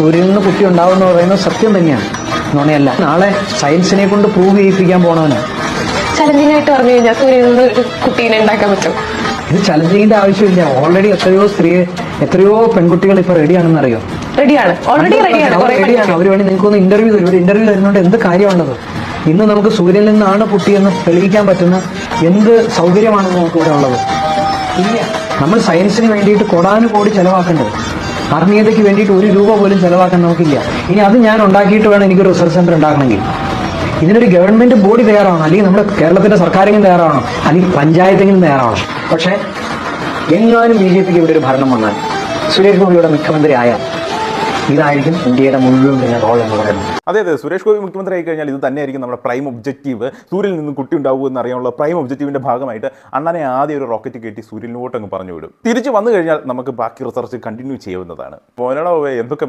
സൂര്യനിൽ നിന്ന് കുട്ടി ഉണ്ടാവുമെന്ന് പറയുന്നത് സത്യം തന്നെയാണ്, നുണയല്ല. നാളെ സയൻസിനെ കൊണ്ട് പ്രൂവ് ചെയ്യിപ്പിക്കാൻ പോണവനാണ്. ചലഞ്ചിങ് പറഞ്ഞു കഴിഞ്ഞാൽ സൂര്യനിൽ നിന്ന് ഒരു കുട്ടീനെ ഉണ്ടാക്കാൻ പറ്റും. ഇത് ചലഞ്ചിങ്ങിന്റെ ആവശ്യമില്ല. ഓൾറെഡി എത്രയോ പെൺകുട്ടികൾ ഇപ്പൊ റെഡിയാണെന്ന് അറിയോ? റെഡിയാണ്, ഓൾറെഡി റെഡിയാണ്. അവർ വേണ്ടി നിങ്ങൾക്കൊന്ന് ഇന്റർവ്യൂ തരും. ഒരു ഇന്റർവ്യൂ തരുന്നതുകൊണ്ട് എന്ത് കാര്യമുള്ളത്? ഇന്ന് നമുക്ക് സൂര്യനിൽ നിന്നാണ് കുട്ടിയെന്ന് തെളിയിക്കാൻ പറ്റുന്ന എന്ത് സൗകര്യമാണ് നമുക്ക് ഇവിടെ ഉള്ളത്? ഇല്ല. നമ്മൾ സയൻസിന് വേണ്ടിയിട്ട് കോടാനുകോടി ചെലവാക്കേണ്ടത്, ആത്മീയതയ്ക്ക് വേണ്ടിയിട്ട് ₹1 പോലും ചെലവാക്കാൻ നമുക്കില്ല. ഇനി അത് ഞാൻ ഉണ്ടാക്കിയിട്ട് വേണം എനിക്കൊരു റിസർച്ച് സെന്റർ ഉണ്ടാക്കണമെങ്കിൽ. ഇതിനൊരു ഗവൺമെന്റ് ബോഡി തയ്യാറാവണം, അല്ലെങ്കിൽ നമ്മുടെ കേരളത്തിന്റെ സർക്കാരെങ്കിലും തയ്യാറാവണം, അല്ലെങ്കിൽ പഞ്ചായത്തെങ്കിലും തയ്യാറാവണം. പക്ഷെ എങ്ങാനും BJPക്ക് ഇവിടെ ഒരു ഭരണം വന്നാൽ, സുരേഷ് ഗോപി ഇവിടെ മുഖ്യമന്ത്രി ആയാൽ, ഇതായിരിക്കും ഇന്ത്യയുടെ മുഴുവൻ റോൾ എന്ന് പറയുന്നത്. അതെ, സുരേഷ് ഗോപി മുഖ്യമന്ത്രി ആയി കഴിഞ്ഞാൽ ഇത് തന്നെയായിരിക്കും നമ്മുടെ പ്രൈം ഒബ്ജക്റ്റീവ്. സൂര്യനിൽ നിന്ന് കുട്ടി ഉണ്ടാവുക എന്ന് അറിയാനുള്ള പ്രൈം ഒബ്ജക്റ്റീവിന്റെ ഭാഗമായിട്ട് അണ്ണനെ ആദ്യം ഒരു റോക്കറ്റ് കയറ്റി സൂര്യനിലോട്ട് അങ്ങ് പറഞ്ഞു വിടും. തിരിച്ചു വന്നു കഴിഞ്ഞാൽ നമുക്ക് ബാക്കി റിസർച്ച് കണ്ടിന്യൂ ചെയ്യാവുന്നതാണ്. പോലടോ എന്തൊക്കെ